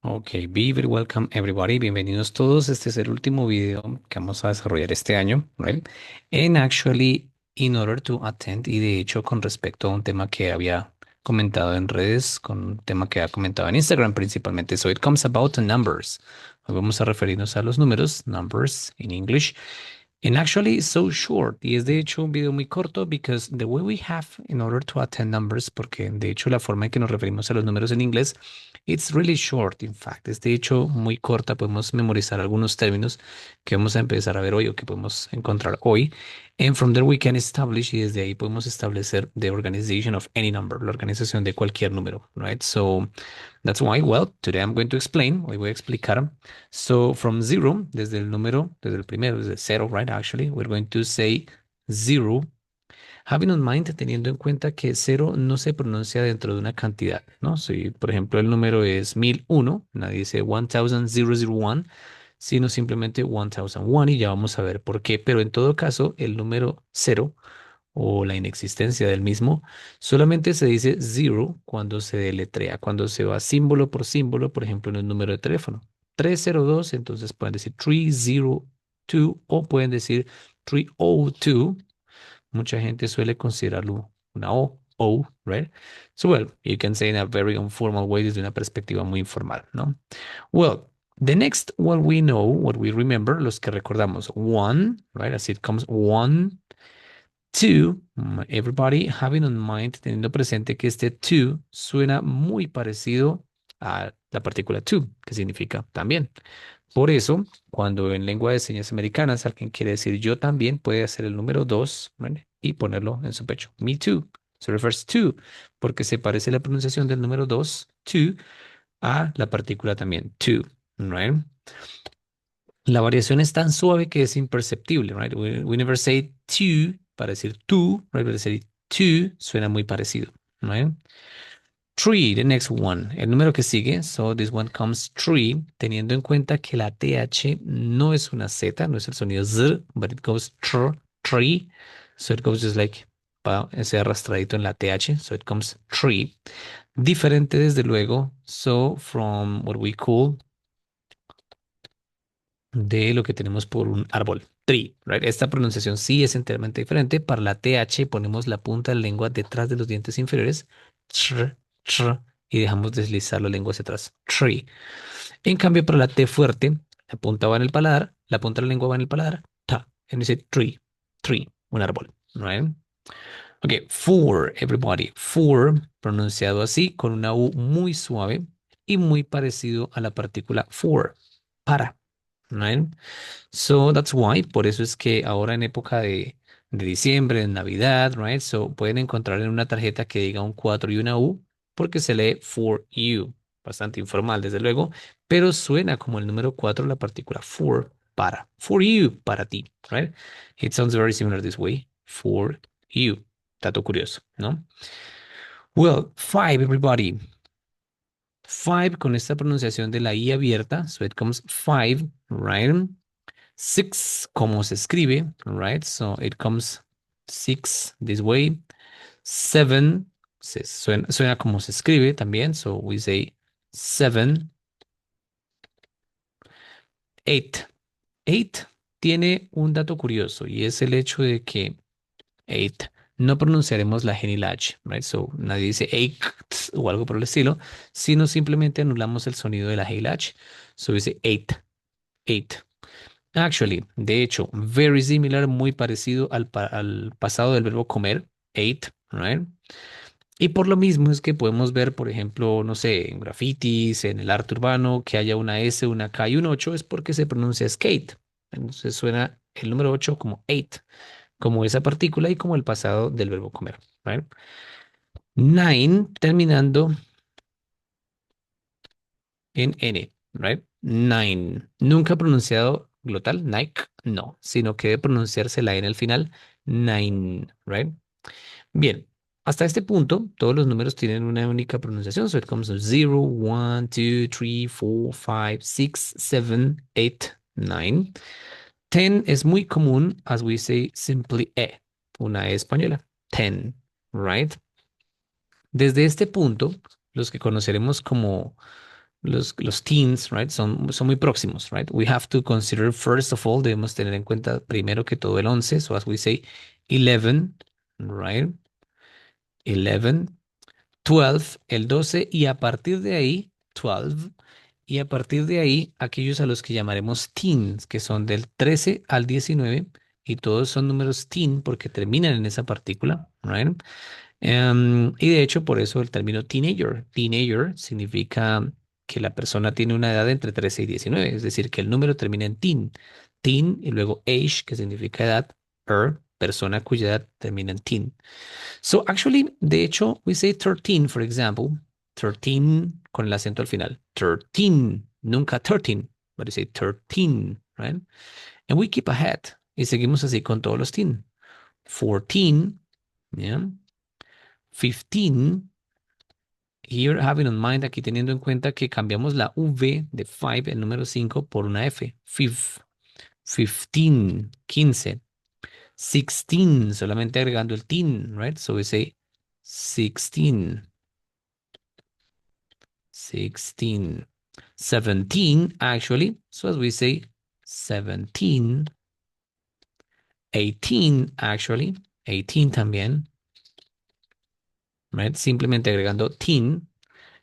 Ok, be very welcome everybody. Bienvenidos todos. Este es el último video que vamos a desarrollar este año, right? And actually, in order to attend, y de hecho con respecto a un tema que había comentado en redes, con un tema que había comentado en Instagram principalmente. So it comes about the numbers. Hoy vamos a referirnos a los números, numbers in English. And actually it's so short. Y es de hecho un video muy corto because the way we have in order to attend numbers, porque de hecho la forma en que nos referimos a los números en inglés, it's really short, in fact. Es de hecho muy corta. Podemos memorizar algunos términos que vamos a empezar a ver hoy o que podemos encontrar hoy. And from there we can establish, y desde ahí podemos establecer the organization of any number, la organización de cualquier número, right? So that's why, well, today I'm going to explain, hoy voy a explicar. So from zero, desde el número, desde el primero, desde cero, right? Actually, we're going to say zero. Having in mind, teniendo en cuenta que cero no se pronuncia dentro de una cantidad, ¿no? Si, por ejemplo, el número es 1001, nadie dice 1001, sino simplemente 1001 y ya vamos a ver por qué. Pero en todo caso, el número cero o la inexistencia del mismo solamente se dice zero cuando se deletrea, cuando se va símbolo por símbolo, por ejemplo, en un número de teléfono. 302, entonces pueden decir 302 o pueden decir 302. Mucha gente suele considerarlo una O, right? So, well, you can say in a very informal way desde una perspectiva muy informal, ¿no? Well, the next, what we know, what we remember, los que recordamos, one, right? As it comes, one, two, everybody having on mind, teniendo presente que este two suena muy parecido a la partícula to, que significa también. Por eso, cuando en lengua de señas americanas alguien quiere decir yo también, puede hacer el número 2, ¿vale? Y ponerlo en su pecho. Me too. Se refers to, porque se parece la pronunciación del número 2, to, a la partícula también, to, right? La variación es tan suave que es imperceptible, right? We never say to para decir tú, right? Para decir to suena muy parecido, right? Tree, the next one. El número que sigue, so this one comes tree, teniendo en cuenta que la TH no es una Z, no es el sonido Z, but it goes tree. So it goes just like va ese arrastradito en la TH, so it comes tree. Diferente desde luego, so from what we call de lo que tenemos por un árbol. Tree, right? Esta pronunciación sí es enteramente diferente. Para la TH ponemos la punta de la lengua detrás de los dientes inferiores. Tr, y dejamos deslizar la lengua hacia atrás. Tree. En cambio, para la T fuerte, la punta va en el paladar, la punta de la lengua va en el paladar. Ta. En ese tree, un árbol. Right? Ok, four, everybody. Four, pronunciado así, con una U muy suave y muy parecido a la partícula for, para. Right? So that's why, por eso es que ahora en época de diciembre, en Navidad, right? So pueden encontrar en una tarjeta que diga un 4 y una U, porque se lee for you. Bastante informal, desde luego, pero suena como el número 4 la partícula for, para. For you, para ti, right? It sounds very similar this way. For you. Dato curioso, ¿no? Well, five, everybody. Five con esta pronunciación de la I abierta. So it comes five, right? Six, como se escribe, right? So it comes six this way. Seven, suena como se escribe también. So we say seven. Eight. Eight tiene un dato curioso y es el hecho de que eight no pronunciaremos la G ni la H, right? So nadie dice eight o algo por el estilo, sino simplemente anulamos el sonido de la G y la H. So dice eight, eight. Actually, de hecho, very similar, muy parecido al pasado del verbo comer, ate, right? Y por lo mismo es que podemos ver, por ejemplo, no sé, en grafitis, en el arte urbano, que haya una S, una K y un 8 es porque se pronuncia skate. Entonces suena el número 8 como ate, como esa partícula y como el pasado del verbo comer, right? Nine, terminando en N, right? Nine. Nunca pronunciado glotal, Nike, no, sino que debe pronunciarse la N al final, nine, right? Bien, hasta este punto, todos los números tienen una única pronunciación. So it comes to 0, 1, 2, 3, 4, 5, 6, 7, 8, 9. 10 es muy común, as we say simply E, una E española. 10, right? Desde este punto, los que conoceremos como los teens, right, son muy próximos, right? We have to consider, first of all, debemos tener en cuenta primero que todo el 11, so as we say, 11, right? 11, 12, el 12, y a partir de ahí, 12, y a partir de ahí, aquellos a los que llamaremos teens, que son del 13 al 19, y todos son números teen porque terminan en esa partícula, right? Y de hecho, por eso el término teenager. Teenager significa que la persona tiene una edad entre 13 y 19, es decir, que el número termina en teen. Teen y luego age, que significa edad, persona cuya edad termina en teen. So actually, de hecho, we say 13, for example, 13 con el acento al final. 13, nunca 13, but you say 13, right? And we keep ahead. Y seguimos así con todos los teen. 14, yeah. 15, here having in mind, aquí teniendo en cuenta que cambiamos la V de 5, el número 5, por una F. 15, 15. 16, solamente agregando el teen, right? So we say 16, 16. 17, actually. So as we say 17. 18, actually. 18 también, right? Simplemente agregando teen.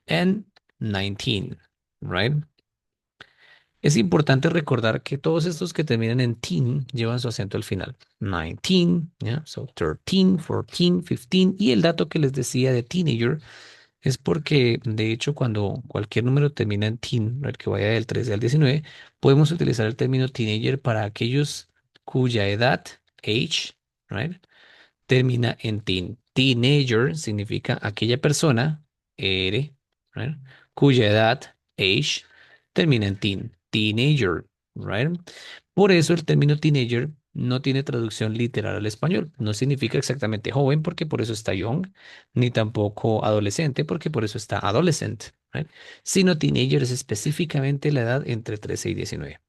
And 19, right? Es importante recordar que todos estos que terminan en teen llevan su acento al final. 19, ¿ya? So 13, 14, 15. Y el dato que les decía de teenager es porque, de hecho, cuando cualquier número termina en teen, el que vaya del 13 al 19, podemos utilizar el término teenager para aquellos cuya edad, age, right, termina en teen. Teenager significa aquella persona, right, cuya edad, age, termina en teen. Teenager, right? Por eso el término teenager no tiene traducción literal al español. No significa exactamente joven porque por eso está young, ni tampoco adolescente porque por eso está adolescent, right? Sino teenager es específicamente la edad entre 13 y 19.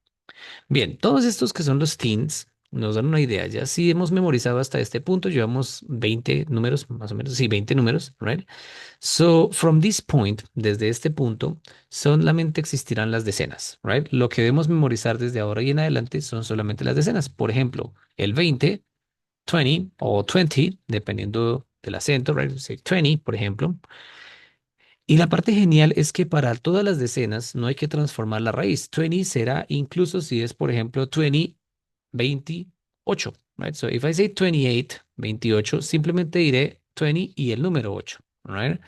Bien, todos estos que son los teens nos dan una idea. Ya si hemos memorizado hasta este punto, llevamos 20 números, más o menos, sí, 20 números, right? So, from this point, desde este punto, solamente existirán las decenas, right? Lo que debemos memorizar desde ahora y en adelante son solamente las decenas. Por ejemplo, el 20, 20 o 20, dependiendo del acento, right? Say 20, por ejemplo. Y la parte genial es que para todas las decenas no hay que transformar la raíz. 20 será incluso si es, por ejemplo, 20, 28, right? So if I say 28, 28, simplemente diré 20 y el número 8, right?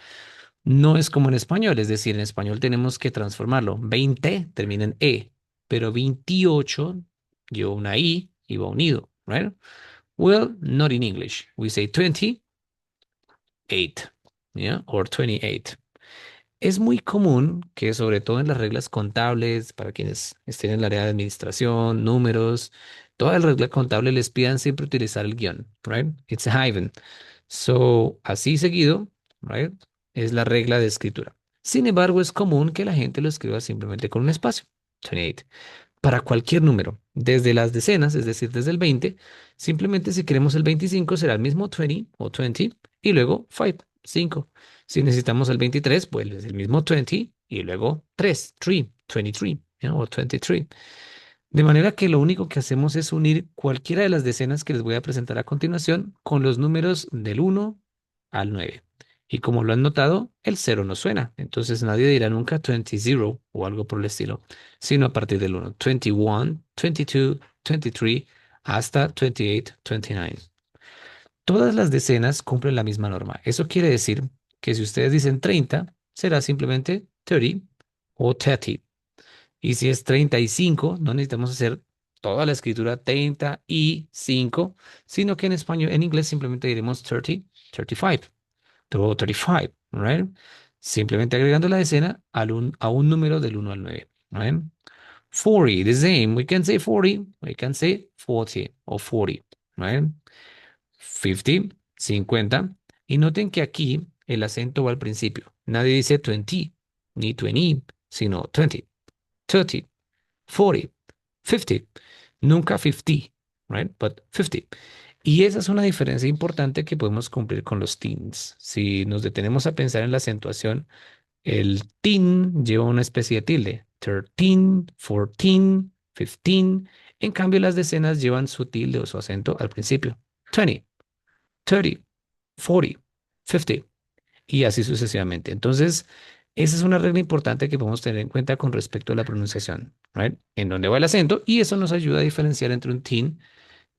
No es como en español, es decir, en español tenemos que transformarlo. 20 termina en E, pero 28 lleva una I y va unido, right? Well, not in English. We say 28, yeah, or 28. Es muy común que, sobre todo en las reglas contables, para quienes estén en el área de administración, números, toda la regla contable les pidan siempre utilizar el guión, right? It's a hyphen. So, así seguido, right? Es la regla de escritura. Sin embargo, es común que la gente lo escriba simplemente con un espacio. 28. Para cualquier número, desde las decenas, es decir, desde el 20, simplemente si queremos el 25 será el mismo 20 o 20 y luego 5, 5. Si necesitamos el 23, pues es el mismo 20 y luego 3, 3, 23, ¿ya? O 23. De manera que lo único que hacemos es unir cualquiera de las decenas que les voy a presentar a continuación con los números del 1 al 9. Y como lo han notado, el cero no suena. Entonces nadie dirá nunca 20 o algo por el estilo, sino a partir del 1. 21, 22, 23, hasta 28, 29. Todas las decenas cumplen la misma norma. Eso quiere decir que si ustedes dicen 30, será simplemente 30 o 30. Y si es 35, no necesitamos hacer toda la escritura 30 y 5, sino que en español, en inglés simplemente diremos 30, 35, o 35, right? Simplemente agregando la decena a un número del 1 al 9, right? 40, the same. We can say 40, we can say 40 o 40, right? 50, 50. Y noten que aquí el acento va al principio. Nadie dice 20 ni 20, sino 20, 30, 40, 50. Nunca 50, right? But 50. Y esa es una diferencia importante que podemos cumplir con los teens. Si nos detenemos a pensar en la acentuación, El teen lleva una especie de tilde. 13, 14, 15. En cambio, las decenas llevan su tilde o su acento al principio. 20, 30, 40, 50 y así sucesivamente. Entonces, esa es una regla importante que podemos tener en cuenta con respecto a la pronunciación, right? En dónde va el acento y eso nos ayuda a diferenciar entre un teen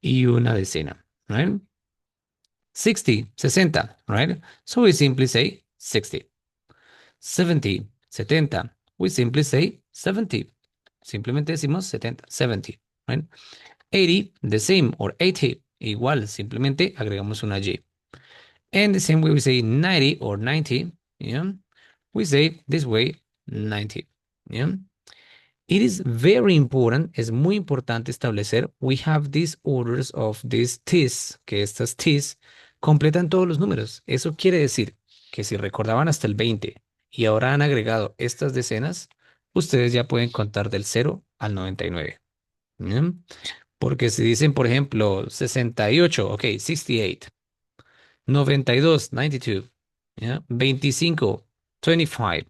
y una decena, right? 60, 60, right? So we simply say 60. 70, 70. We simply say 70. Simplemente decimos 70, 70, right? 80, the same, or 80, igual, simplemente agregamos una Y. And the same way we say 90 or 90, yeah, we say this way 90, yeah. It is very important, es muy importante establecer, we have these orders of these t's, que estas t's completan todos los números. Eso quiere decir que si recordaban hasta el 20 y ahora han agregado estas decenas, ustedes ya pueden contar del 0 al 99. ¿Ya? Porque si dicen, por ejemplo, 68, ok, 68, 92, 92, ¿ya? 25, 25,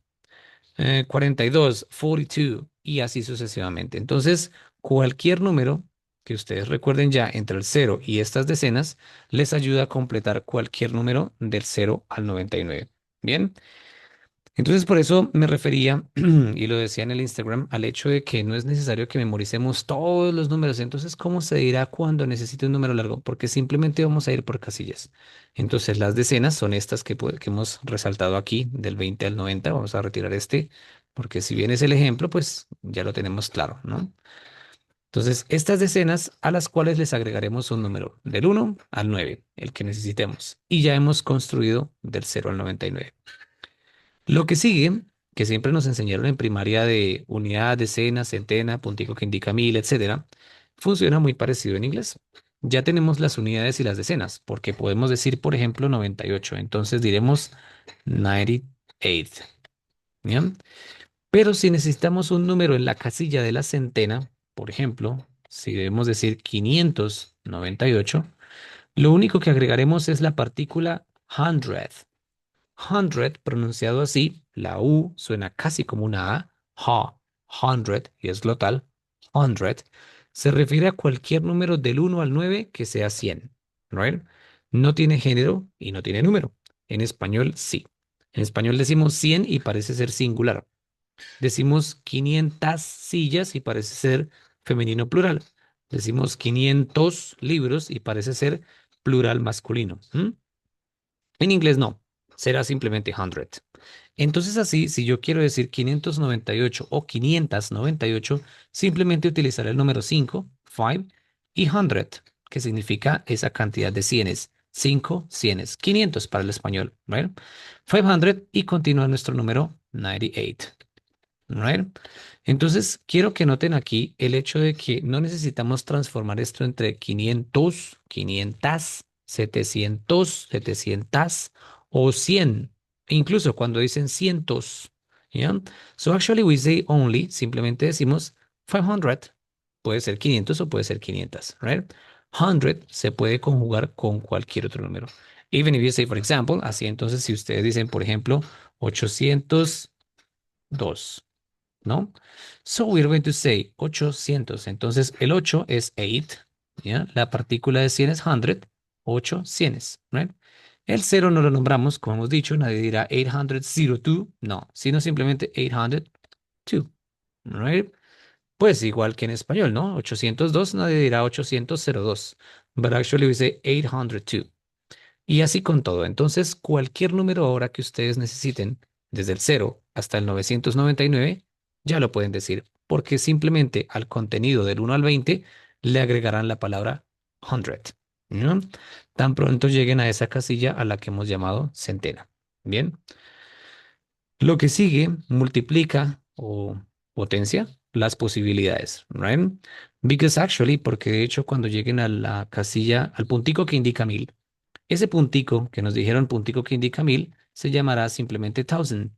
42, 42 y así sucesivamente. Entonces, cualquier número que ustedes recuerden ya entre el 0 y estas decenas les ayuda a completar cualquier número del 0 al 99. Bien, entonces por eso me refería, y lo decía en el Instagram, al hecho de que no es necesario que memoricemos todos los números. Entonces, ¿cómo se dirá cuando necesite un número largo? Porque simplemente vamos a ir por casillas. Entonces, las decenas son estas que hemos resaltado aquí, del 20 al 90. Vamos a retirar este, porque si bien es el ejemplo, pues ya lo tenemos claro, ¿no? Entonces, estas decenas a las cuales les agregaremos un número del 1 al 9, el que necesitemos. Y ya hemos construido del 0 al 99. Lo que sigue, que siempre nos enseñaron en primaria de unidad, decena, centena, puntico que indica mil, etcétera, funciona muy parecido en inglés. Ya tenemos las unidades y las decenas, porque podemos decir, por ejemplo, 98. Entonces diremos 98. ¿Ya? Pero si necesitamos un número en la casilla de la centena, por ejemplo, si debemos decir 598, lo único que agregaremos es la partícula hundred. Hundred, pronunciado así, la U suena casi como una A, hundred, y es glotal, hundred, se refiere a cualquier número del 1 al 9 que sea 100, right? No tiene género y no tiene número. En español, sí. En español decimos 100 y parece ser singular. Decimos 500 sillas y parece ser femenino plural. Decimos 500 libros y parece ser plural masculino. En inglés no, será simplemente 100. Entonces así, si yo quiero decir 598 o 598, simplemente utilizaré el número 5, 5 y 100, que significa esa cantidad de cienes. 5 cienes, 500 para el español, ¿right? 500 y continúa nuestro número 98. Right? Entonces, quiero que noten aquí el hecho de que no necesitamos transformar esto entre 500, 500, 700, 700 o 100, incluso cuando dicen cientos. ¿Ya? So actually we say only, simplemente decimos 500, puede ser 500 o puede ser 500, right? 100 se puede conjugar con cualquier otro número. Even if you say, for example, así entonces si ustedes dicen, por ejemplo, 802. ¿No? So we're going to say 800. Entonces el 8 es 8, ¿ya? La partícula de 100 es 100, 8 cienes, right? El 0 no lo nombramos, como hemos dicho, nadie dirá 802, no, sino simplemente 802, right? Pues igual que en español, ¿no? 802, nadie dirá 802, but actually we say 802. Y así con todo. Entonces, cualquier número ahora que ustedes necesiten, desde el 0 hasta el 999, ya lo pueden decir, porque simplemente al contenido del 1 al 20 le agregarán la palabra 100, ¿no? Tan pronto lleguen a esa casilla a la que hemos llamado centena. Bien, lo que sigue multiplica o potencia las posibilidades, right? Because actually, porque de hecho cuando lleguen a la casilla, al puntico que indica 1000, ese puntico que nos dijeron, puntico que indica 1000, se llamará simplemente thousand.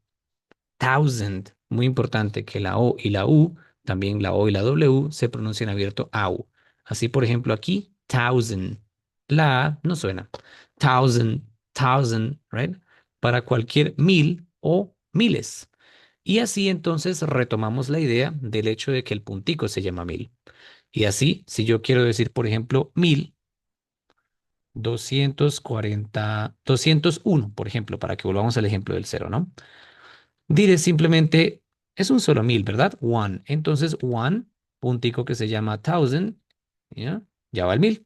Thousand. Muy importante que la O y la U, también la O y la W, se pronuncien abierto AU. Así, por ejemplo, aquí, thousand. La A no suena. Thousand, thousand, right? Para cualquier 1000 o miles. Y así entonces retomamos la idea del hecho de que el puntico se llama 1000. Y así, si yo quiero decir, por ejemplo, 1241, por ejemplo, para que volvamos al ejemplo del cero, ¿no? Diré simplemente, es un solo 1000, ¿verdad? One. Entonces, one, puntico que se llama thousand, ¿ya? Ya va el 1000.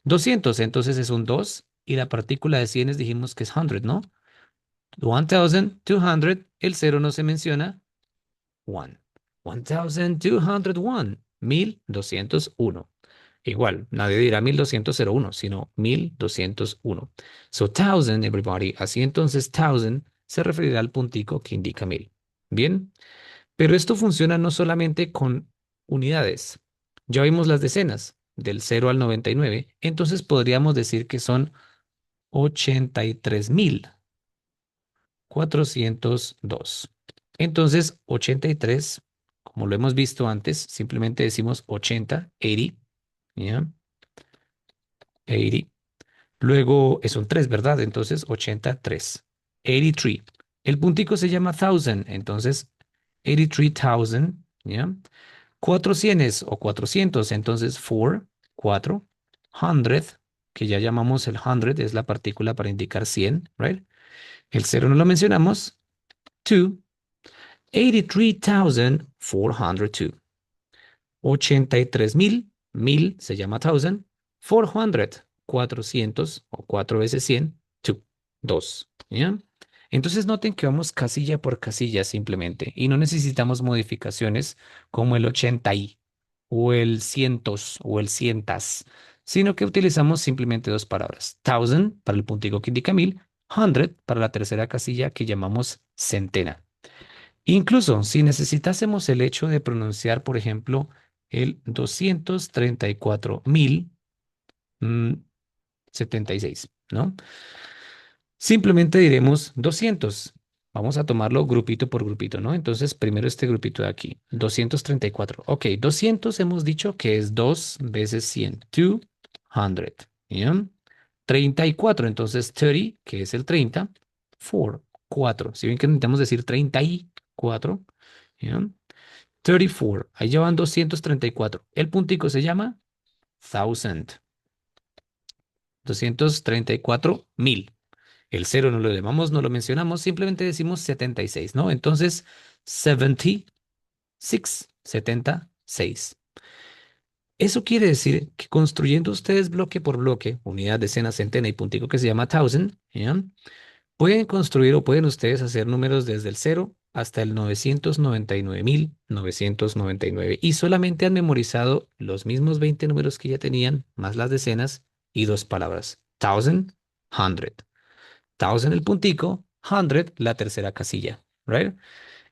200, entonces es un 2 y la partícula de cienes dijimos que es 100, ¿no? 1200, el cero no se menciona, one. 1201, 1201. Igual, nadie dirá 1201, sino 1201. So, thousand, everybody. Así entonces, thousand se referirá al puntico que indica 1000. Bien, pero esto funciona no solamente con unidades. Ya vimos las decenas, del 0 al 99. Entonces podríamos decir que son 83.402. Entonces, 83, como lo hemos visto antes, simplemente decimos 80, 80, ¿ya? 80. Luego es un 3, ¿verdad? Entonces, 83. 83. El puntico se llama thousand, entonces 83,000, ¿ya? Cuatro cienes o 400, entonces 4, 4. 100, que ya llamamos el 100, es la partícula para indicar 100, ¿right? El cero no lo mencionamos. 2, 83,402. 83,000, 1000 se llama thousand. 400, 400 o 4 veces 100, 2, 2. ¿Ya? Entonces noten que vamos casilla por casilla simplemente y no necesitamos modificaciones como el 80 y o el cientos o el cientas, sino que utilizamos simplemente dos palabras. Thousand para el puntico que indica 1000, 100 para la tercera casilla que llamamos centena. Incluso si necesitásemos el hecho de pronunciar, por ejemplo, el 234,076, ¿no? Simplemente diremos 200. Vamos a tomarlo grupito por grupito, ¿no? Entonces, primero este grupito de aquí, 234. Ok, 200 hemos dicho que es 2 veces 100, 200, ¿ya? 34, entonces 30, que es el 30, 4, 4. Si bien que necesitamos decir 34, ¿ya? 34, ahí llevan 234. El puntico se llama thousand, 234,000. El cero no lo llamamos, no lo mencionamos, simplemente decimos 76, ¿no? Entonces, 76, 76. Eso quiere decir que construyendo ustedes bloque por bloque, unidad, decena, centena y puntico que se llama thousand, ¿ya? Pueden construir o pueden ustedes hacer números desde el cero hasta el 999,999 y solamente han memorizado los mismos 20 números que ya tenían, más las decenas y dos palabras. Thousand, hundred. Thousand el puntico, hundred la tercera casilla, right?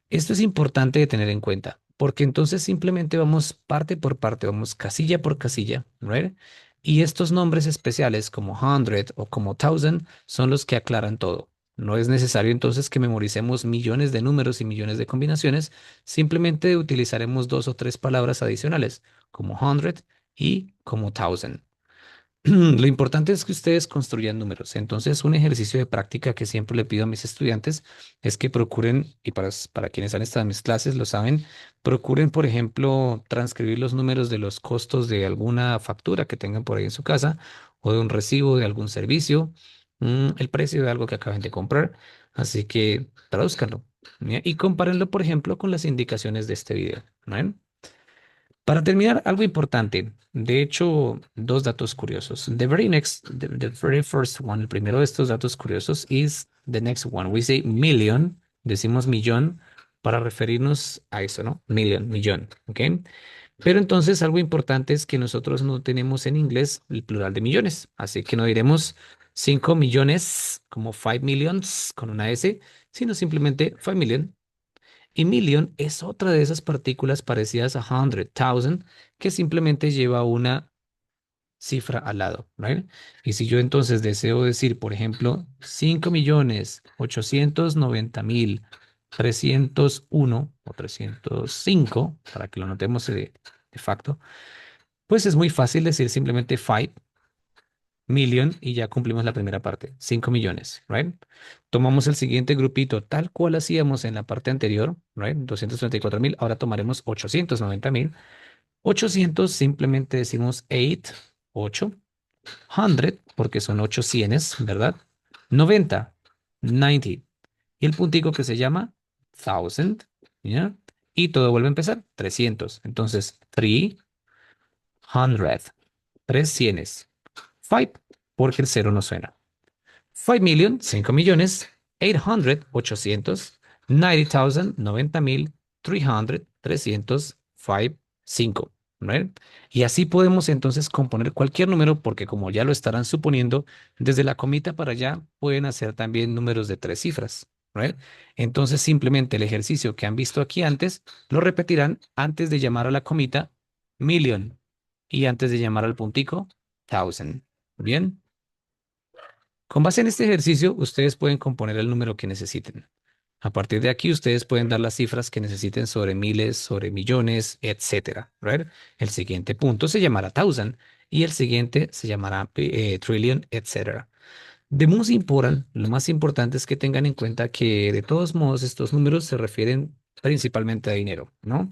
Esto es importante de tener en cuenta, porque entonces simplemente vamos parte por parte, vamos casilla por casilla, ¿right? Y estos nombres especiales como hundred o como thousand son los que aclaran todo. No es necesario entonces que memoricemos millones de números y millones de combinaciones, simplemente utilizaremos dos o tres palabras adicionales, como hundred y como thousand. Lo importante es que ustedes construyan números. Entonces, un ejercicio de práctica que siempre le pido a mis estudiantes es que procuren, y para quienes han estado en mis clases lo saben, procuren, por ejemplo, transcribir los números de los costos de alguna factura que tengan por ahí en su casa o de un recibo de algún servicio, el precio de algo que acaben de comprar. Así que tradúzcanlo, ¿ya? Y compárenlo, por ejemplo, con las indicaciones de este video, ¿no? Para terminar, algo importante. De hecho, dos datos curiosos. The very first one, el primero de estos datos curiosos is the next one. We say million, decimos millón para referirnos a eso, ¿no? Million, millón, ¿ok? Pero entonces algo importante es que nosotros no tenemos en inglés el plural de millones, así que no diremos 5 millones como 5 millions con una S, sino simplemente 5 million. Y million es otra de esas partículas parecidas a 100,000 que simplemente lleva una cifra al lado, ¿right? Y si yo entonces deseo decir, por ejemplo, 5,890,301 o 305, para que lo notemos de facto, pues es muy fácil decir simplemente 5 million y ya cumplimos la primera parte, 5 millones, right? Tomamos el siguiente grupito tal cual hacíamos en la parte anterior, right? 234.000, ahora tomaremos 890.000. 800 simplemente decimos 8, 8, 100, porque son 8 cienes, ¿verdad? 90, 90. Y el puntico que se llama 1000, ¿ya? Y todo vuelve a empezar, 300. Entonces, 300, 3 cienes. 5, porque el cero no suena. 5 million, 5 millones. 800, 800. 90,000, 90.000. 300, 300. 5, 5. ¿Right? Y así podemos entonces componer cualquier número porque como ya lo estarán suponiendo, desde la comita para allá pueden hacer también números de tres cifras. ¿Right? Entonces simplemente el ejercicio que han visto aquí antes lo repetirán antes de llamar a la comita million y antes de llamar al puntico thousand. Bien. Con base en este ejercicio, ustedes pueden componer el número que necesiten. A partir de aquí, ustedes pueden dar las cifras que necesiten sobre miles, sobre millones, etcétera, right? El siguiente punto se llamará thousand y el siguiente se llamará trillion, etcétera. The most important, lo más importante es que tengan en cuenta que de todos modos estos números se refieren principalmente a dinero, ¿no?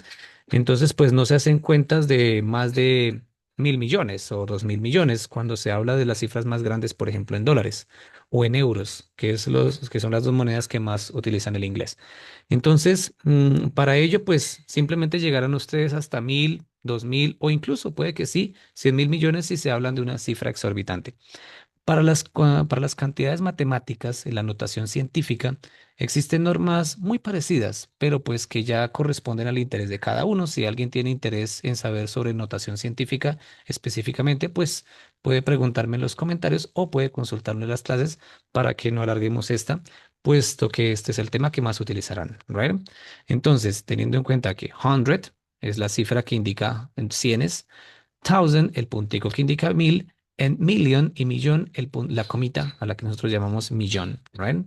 Entonces, pues no se hacen cuentas de más de 1.000 millones o 2.000 millones cuando se habla de las cifras más grandes, por ejemplo, en dólares o en euros, que son las dos monedas que más utilizan el inglés. Entonces, para ello, pues simplemente llegarán ustedes hasta 1.000, 2.000 o incluso puede que sí, 100.000 millones si se hablan de una cifra exorbitante. Para las cantidades matemáticas en la notación científica existen normas muy parecidas, pero pues que ya corresponden al interés de cada uno. Si alguien tiene interés en saber sobre notación científica específicamente, pues puede preguntarme en los comentarios o puede consultarme en las clases para que no alarguemos esta, puesto que este es el tema que más utilizarán, ¿right? Entonces, teniendo en cuenta que 100 es la cifra que indica en cienes, thousand, el puntico que indica 1.000, en million y millón, la comita a la que nosotros llamamos millón, right?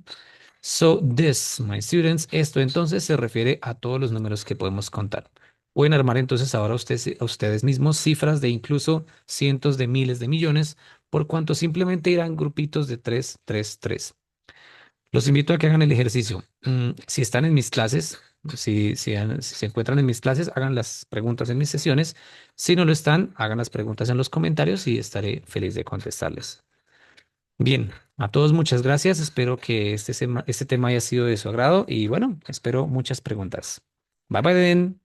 So this, my students, esto entonces se refiere a todos los números que podemos contar. Pueden armar entonces ahora ustedes, a ustedes mismos cifras de incluso cientos de miles de millones, por cuanto simplemente irán grupitos de 3, 3, 3. Los invito a que hagan el ejercicio. Si están en mis clases, si se encuentran en mis clases, hagan las preguntas en mis sesiones. Si no lo están, hagan las preguntas en los comentarios y estaré feliz de contestarles. Bien, a todos muchas gracias. Espero que este tema haya sido de su agrado y bueno, espero muchas preguntas. Bye bye, then.